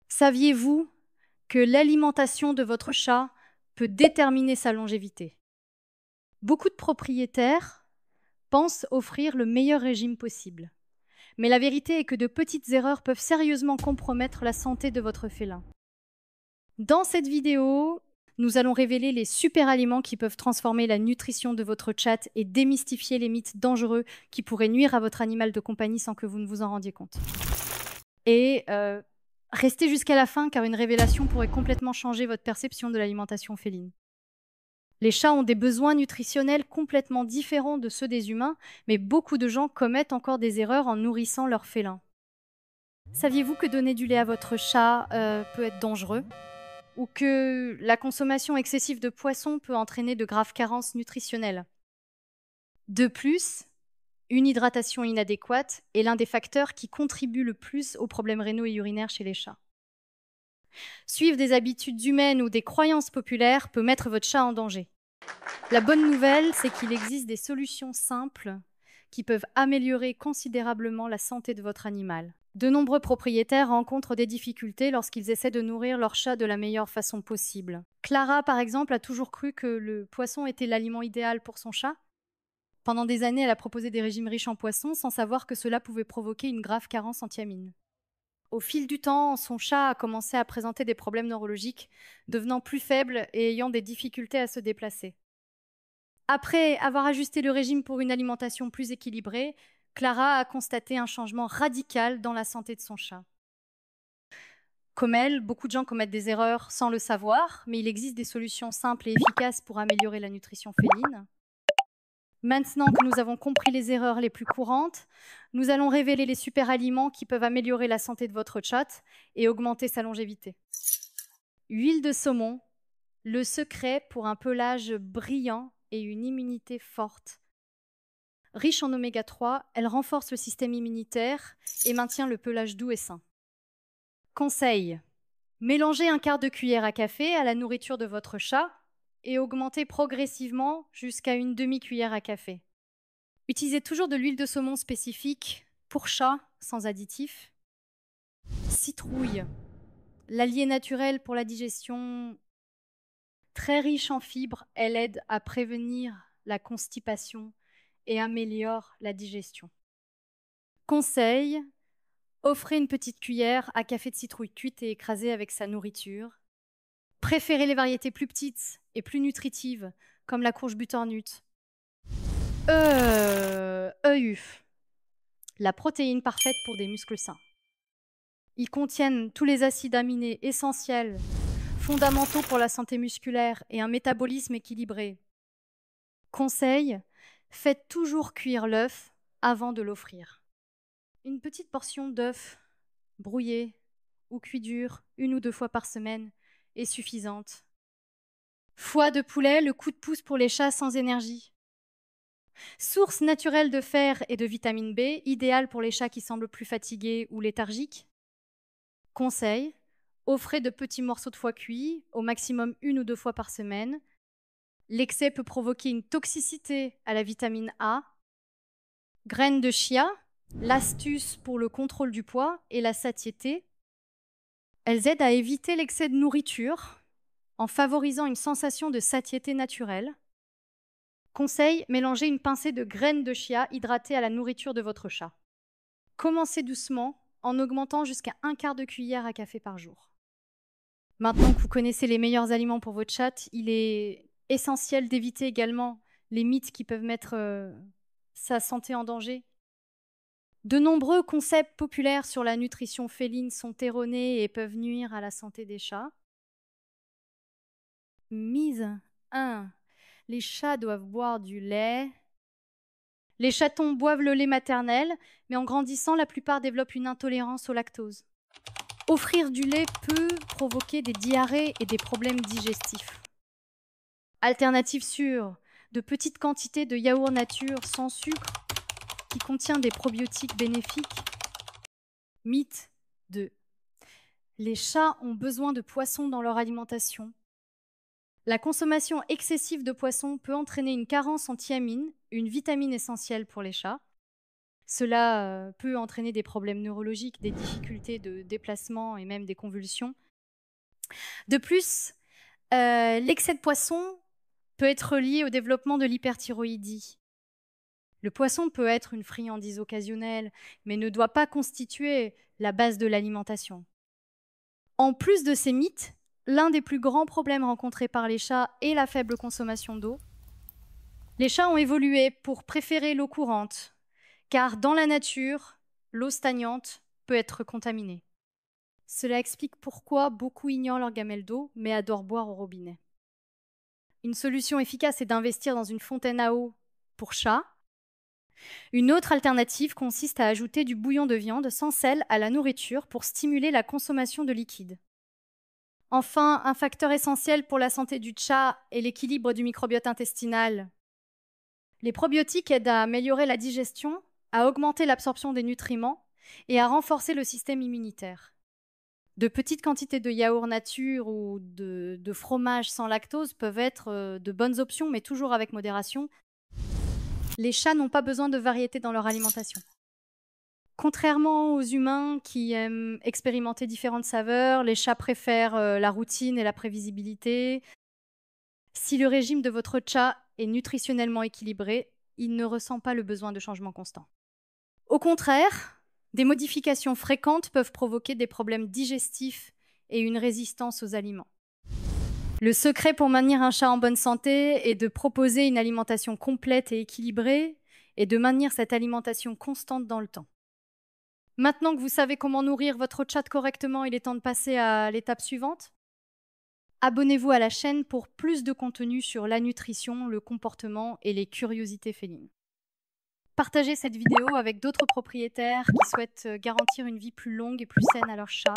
Saviez-vous que l'alimentation de votre chat peut déterminer sa longévité? Beaucoup de propriétaires pensent offrir le meilleur régime possible. Mais la vérité est que de petites erreurs peuvent sérieusement compromettre la santé de votre félin. Dans cette vidéo, nous allons révéler les super aliments qui peuvent transformer la nutrition de votre chat et démystifier les mythes dangereux qui pourraient nuire à votre animal de compagnie sans que vous ne vous en rendiez compte. Et restez jusqu'à la fin car une révélation pourrait complètement changer votre perception de l'alimentation féline. Les chats ont des besoins nutritionnels complètement différents de ceux des humains, mais beaucoup de gens commettent encore des erreurs en nourrissant leurs félins. Saviez-vous que donner du lait à votre chat peut être dangereux? Ou que la consommation excessive de poissons peut entraîner de graves carences nutritionnelles? De plus, une hydratation inadéquate est l'un des facteurs qui contribuent le plus aux problèmes rénaux et urinaires chez les chats. Suivre des habitudes humaines ou des croyances populaires peut mettre votre chat en danger. La bonne nouvelle, c'est qu'il existe des solutions simples qui peuvent améliorer considérablement la santé de votre animal. De nombreux propriétaires rencontrent des difficultés lorsqu'ils essaient de nourrir leur chat de la meilleure façon possible. Clara, par exemple, a toujours cru que le poisson était l'aliment idéal pour son chat. Pendant des années, elle a proposé des régimes riches en poissons sans savoir que cela pouvait provoquer une grave carence en thiamine. Au fil du temps, son chat a commencé à présenter des problèmes neurologiques, devenant plus faible et ayant des difficultés à se déplacer. Après avoir ajusté le régime pour une alimentation plus équilibrée, Clara a constaté un changement radical dans la santé de son chat. Comme elle, beaucoup de gens commettent des erreurs sans le savoir, mais il existe des solutions simples et efficaces pour améliorer la nutrition féline. Maintenant que nous avons compris les erreurs les plus courantes, nous allons révéler les super aliments qui peuvent améliorer la santé de votre chat et augmenter sa longévité. Huile de saumon, le secret pour un pelage brillant et une immunité forte. Riche en oméga 3, elle renforce le système immunitaire et maintient le pelage doux et sain. Conseil: mélangez un quart de cuillère à café à la nourriture de votre chat et augmentez progressivement jusqu'à une demi-cuillère à café. Utilisez toujours de l'huile de saumon spécifique pour chat, sans additifs. Citrouille, l'allié naturel pour la digestion. Très riche en fibres, elle aide à prévenir la constipation et améliore la digestion. Conseil: offrez une petite cuillère à café de citrouille cuite et écrasée avec sa nourriture. Préférez les variétés plus petites et plus nutritives, comme la courge butternut. EU, la protéine parfaite pour des muscles sains. Ils contiennent tous les acides aminés essentiels, fondamentaux pour la santé musculaire et un métabolisme équilibré. Conseil: faites toujours cuire l'œuf avant de l'offrir. Une petite portion d'œuf brouillé ou cuit dur 1 ou 2 fois par semaine est suffisante. Foie de poulet, le coup de pouce pour les chats sans énergie. Source naturelle de fer et de vitamine B, idéale pour les chats qui semblent plus fatigués ou léthargiques. Conseil: offrez de petits morceaux de foie cuit, au maximum 1 ou 2 fois par semaine. L'excès peut provoquer une toxicité à la vitamine A. Graines de chia, l'astuce pour le contrôle du poids et la satiété. Elles aident à éviter l'excès de nourriture en favorisant une sensation de satiété naturelle. Conseil: mélangez une pincée de graines de chia hydratées à la nourriture de votre chat. Commencez doucement en augmentant jusqu'à un quart de cuillère à café par jour. Maintenant que vous connaissez les meilleurs aliments pour votre chat, il est essentiel d'éviter également les mythes qui peuvent mettre sa santé en danger. De nombreux concepts populaires sur la nutrition féline sont erronés et peuvent nuire à la santé des chats. Mise 1. Les chats doivent boire du lait. Les chatons boivent le lait maternel, mais en grandissant, la plupart développent une intolérance au lactose. Offrir du lait peut provoquer des diarrhées et des problèmes digestifs. Alternative sûre, de petites quantités de yaourt nature sans sucre qui contient des probiotiques bénéfiques. Mythe 2. Les chats ont besoin de poissons dans leur alimentation. La consommation excessive de poissons peut entraîner une carence en thiamine, une vitamine essentielle pour les chats. Cela peut entraîner des problèmes neurologiques, des difficultés de déplacement et même des convulsions. De plus, l'excès de poisson peut être lié au développement de l'hyperthyroïdie. Le poisson peut être une friandise occasionnelle, mais ne doit pas constituer la base de l'alimentation. En plus de ces mythes, l'un des plus grands problèmes rencontrés par les chats est la faible consommation d'eau. Les chats ont évolué pour préférer l'eau courante, car dans la nature, l'eau stagnante peut être contaminée. Cela explique pourquoi beaucoup ignorent leur gamelle d'eau, mais adorent boire au robinet. Une solution efficace est d'investir dans une fontaine à eau pour chats. Une autre alternative consiste à ajouter du bouillon de viande sans sel à la nourriture pour stimuler la consommation de liquide. Enfin, un facteur essentiel pour la santé du chat est l'équilibre du microbiote intestinal. Les probiotiques aident à améliorer la digestion, à augmenter l'absorption des nutriments et à renforcer le système immunitaire. De petites quantités de yaourt nature ou de fromage sans lactose peuvent être de bonnes options, mais toujours avec modération. Les chats n'ont pas besoin de variété dans leur alimentation. Contrairement aux humains qui aiment expérimenter différentes saveurs, les chats préfèrent la routine et la prévisibilité. Si le régime de votre chat est nutritionnellement équilibré, il ne ressent pas le besoin de changement constant. Au contraire, des modifications fréquentes peuvent provoquer des problèmes digestifs et une résistance aux aliments. Le secret pour maintenir un chat en bonne santé est de proposer une alimentation complète et équilibrée et de maintenir cette alimentation constante dans le temps. Maintenant que vous savez comment nourrir votre chat correctement, il est temps de passer à l'étape suivante. Abonnez-vous à la chaîne pour plus de contenu sur la nutrition, le comportement et les curiosités félines. Partagez cette vidéo avec d'autres propriétaires qui souhaitent garantir une vie plus longue et plus saine à leur chat.